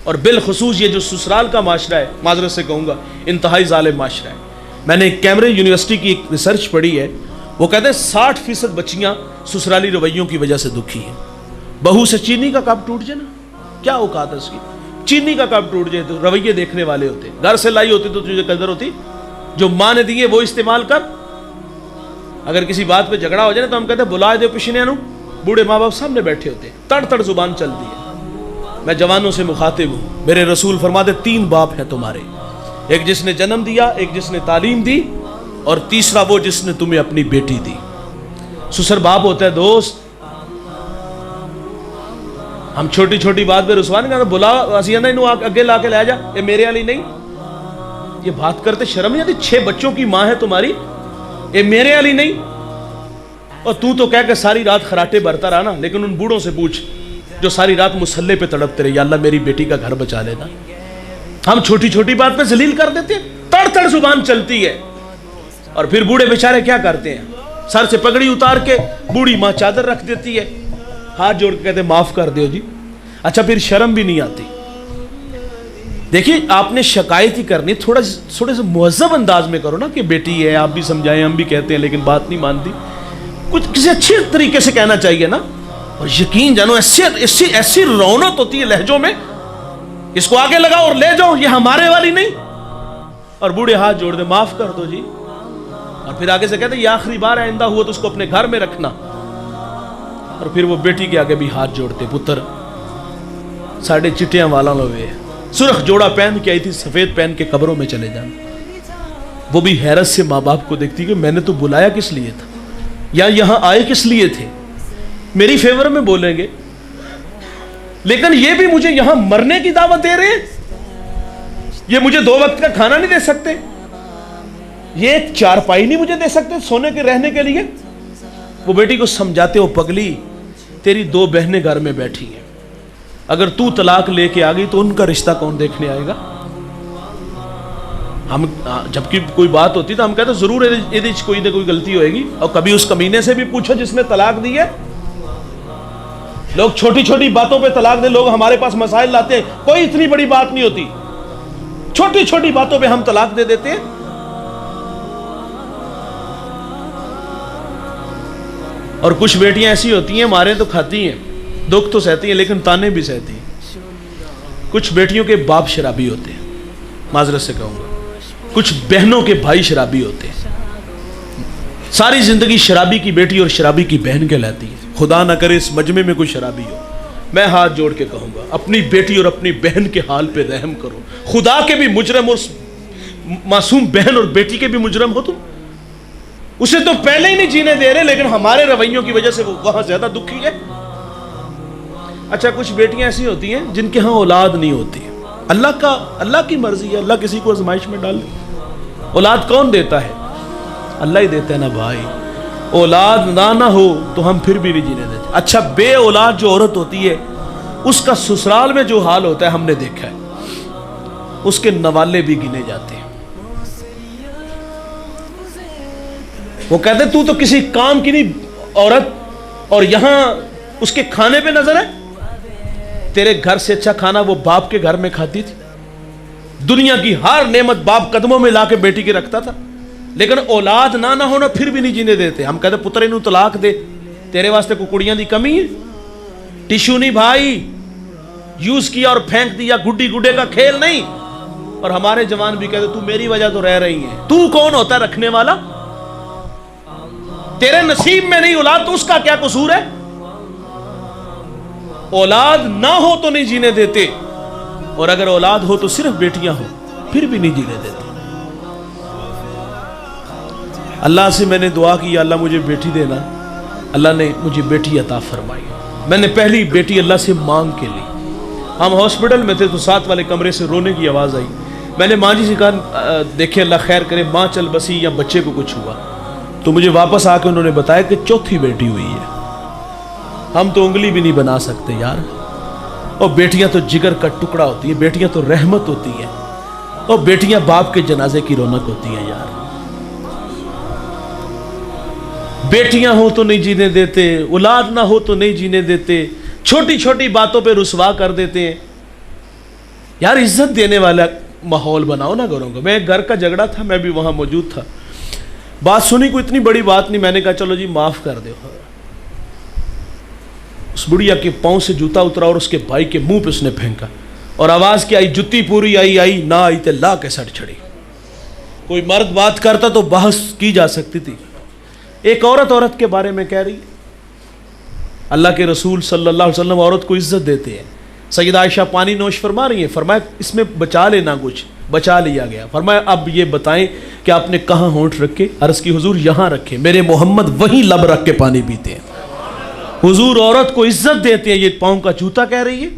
और बिलखुसूस ये जो ससुराल का माशरा है, माजरत से कहूँगा, इंतहाई ज़ालिम माशरा है। मैंने कैम्ब्रिज यूनिवर्सिटी की एक रिसर्च पढ़ी है, वो कहते हैं 60% बच्चियाँ ससुराली रवैयों की वजह से दुखी हैं। बहू से चीनी का कप टूट जाए ना, क्या औकात है उसकी, चीनी का कप टूट जाए तो रवैये देखने वाले होते, घर से लाई होती तो तुझे कदर होती, जो माँ ने दिए वो इस्तेमाल कर। अगर किसी बात पे झगड़ा हो जाए तो हम कहते हैं बुला दे पिछने नु, बूढ़े माँ बाप सामने बैठे होते, तड़ तड़ जुबान चलती है। मैं जवानों से मुखातिब हूँ, मेरे रसूल फरमाते 3 बाप हैं तुम्हारे, एक जिसने जन्म दिया, एक जिसने तालीम दी, और तीसरा वो जिसने तुम्हें अपनी बेटी दी। ससुर बाप होता है दोस्त। हम छोटी छोटी बात पे रुसवा नहीं करते, बुला असिया इनू अगे ला के ले जा, ये मेरे वाली नहीं, ये बात करते शर्म नहीं आती? 6 बच्चों की माँ है तुम्हारी, ये मेरे वाली नहीं। और तू तो कह के सारी रात खराटे भरता रहा ना, लेकिन उन बूढ़ों से पूछ जो सारी रात मुसल्ले पे तड़पते रहे, या अल्लाह मेरी बेटी का घर बचा लेना। हम छोटी छोटी बात पे जलील कर देते हैं, तड़ तड़ जुबान चलती है। और फिर बूढ़े बेचारे क्या करते हैं, सर से पगड़ी उतार के बूढ़ी माँ चादर रख देती है, हाथ जोड़ के कहते माफ कर दो जी। अच्छा, फिर शर्म भी नहीं आती। देखिए, आपने शिकायत ही करनी, थोड़े से मुहज़्ज़ब अंदाज में करो ना, कि बेटी है, आप भी समझाएं, हम भी कहते हैं, लेकिन बात नहीं मानती। कुछ किसी अच्छे तरीके से कहना चाहिए ना। और यकीन जानो, ऐसी रौनक होती है लहजों में, इसको आगे लगाओ और ले जाओ, ये हमारे वाली नहीं। और बूढ़े हाथ जोड़ दे, माफ कर दो जी। और फिर आगे से कहते ये आखिरी बार आइंदा हुआ तो उसको अपने घर में रखना। और फिर वो बेटी के आगे भी हाथ जोड़ते, पुत्र साढ़े चिट्टियां वाला लोवे, सुर्ख जोड़ा पहन के आई थी, सफेद पहन के कब्रों में चले जाना। वो भी हैरत से माँ बाप को देखती कि मैंने तो बुलाया किस लिए था, या यहां आए किस लिए थे। मेरी फेवर में बोलेंगे, लेकिन ये भी मुझे यहां मरने की दावत दे रहे हैं। ये मुझे 2 वक्त का खाना नहीं दे सकते, ये एक चारपाई नहीं मुझे दे सकते सोने के रहने के लिए। वो बेटी को समझाते हो, पगली तेरी 2 बहनें घर में बैठी हैं, अगर तू तलाक लेके आ गई तो उनका रिश्ता कौन देखने आएगा। हम जबकि कोई बात होती तो हम कहते जरूर ये कोई ना कोई गलती होएगी। और कभी उस कमीने से भी पूछो जिसने तलाक दी है। लोग छोटी छोटी बातों पे तलाक दे, लोग हमारे पास मसाइल लाते हैं, कोई इतनी बड़ी बात नहीं होती, छोटी छोटी बातों पे हम तलाक दे देते हैं। और कुछ बेटियां ऐसी होती हैं, मारे तो खाती हैं, दुख तो सहती हैं, लेकिन ताने भी सहती हैं। कुछ बेटियों के बाप शराबी होते हैं, माजरत से कहूंगा, कुछ बहनों के भाई शराबी होते हैं। सारी जिंदगी शराबी की बेटी और शराबी की बहन कहलाती है। खुदा ना करे इस मजमे में कोई शराबी हो। मैं हाथ जोड़ के कहूंगा, अपनी बेटी और अपनी बहन के हाल पे रहम करो। खुदा के भी मुजरम और मासूम बहन और बेटी के भी मुजरम हो तुम। उसे तो पहले ही नहीं जीने दे रहे, लेकिन हमारे रवैयों की वजह से वो वहां ज्यादा दुखी है। अच्छा, कुछ बेटियां ऐसी होती हैं जिनके यहाँ औलाद नहीं होती। अल्लाह की मर्जी है, अल्लाह किसी को आजमाइश में डाल दे। औलाद कौन देता है? अल्लाह ही देता है ना भाई। औलाद ना हो तो हम फिर भी नहीं जीने देते। अच्छा, बे औलाद जो औरत होती है, उसका ससुराल में जो हाल होता है हमने देखा है, उसके नवाले भी गिने जाते हैं। वो कहते तू तो किसी काम की नहीं औरत, और यहां उसके खाने पे नजर है। तेरे घर से अच्छा खाना वो बाप के घर में खाती थी। दुनिया की हर नेमत बाप कदमों में लाके बेटी के रखता था, लेकिन औलाद ना होना फिर भी नहीं जीने देते। हम कहते पुत्र इनू तलाक दे, तेरे वास्ते कोई कुड़ियां दी कमी है? टिश्यू नहीं भाई, यूज किया और फेंक दिया, गुड्डी गुड्डे का खेल नहीं। और हमारे जवान भी कहते तू मेरी वजह तो रह रही है। तू कौन होता है रखने वाला? तेरे नसीब में नहीं औलाद तो उसका क्या कसूर है? औलाद ना हो तो नहीं जीने देते, और अगर औलाद हो तो सिर्फ बेटियां हो, फिर भी नहीं जीने देते। अल्लाह से मैंने दुआ की, अल्लाह मुझे बेटी देना। अल्लाह ने मुझे बेटी अता फरमाई। मैंने पहली बेटी अल्लाह से मांग के ली। हम हॉस्पिटल में थे तो साथ वाले कमरे से रोने की आवाज़ आई। मैंने माँ जी से कहा देखे अल्लाह खैर करे, माँ चल बसी या बच्चे को कुछ हुआ। तो मुझे वापस आके उन्होंने बताया कि चौथी बेटी हुई है। हम तो उंगली भी नहीं बना सकते यार। और बेटियां तो जिगर का टुकड़ा होती है, बेटियां तो रहमत होती हैं, और बेटियां बाप के जनाजे की रौनक होती हैं यार। बेटियां हो तो नहीं जीने देते, औलाद ना हो तो नहीं जीने देते, छोटी छोटी बातों पे रुसवा कर देते हैं। यार इज्जत देने वाला माहौल बनाओ ना घरों को। मैं एक घर का झगड़ा था, मैं भी वहाँ मौजूद था, बात सुनी, कोई इतनी बड़ी बात नहीं, मैंने कहा चलो जी माफ़ कर दो। उस बुढ़िया के पाँव से जूता उतरा और उसके भाई के मुंह पे उसने फेंका और आवाज़ क्या आई, जुत्ती पूरी आई, आई ना आई तो ला के सट छड़ी। कोई मर्द बात करता तो बहस की जा सकती थी, एक औरत के बारे में कह रही। अल्लाह के रसूल सल्लल्लाहु अलैहि वसल्लम औरत को इज्जत देते हैं। सैयदा आयशा पानी नोश फरमा रही है, फरमाया इसमें बचा लेना, कुछ बचा लिया गया। फरमाया अब ये बताएं कि आपने कहाँ होंठ रखे? अर्ज़ की हुजूर यहाँ रखे, मेरे मोहम्मद वहीं लब रख के पानी पीते हैं। हुजूर औरत को इज्जत देते हैं, ये पाँव का जूता कह रही है।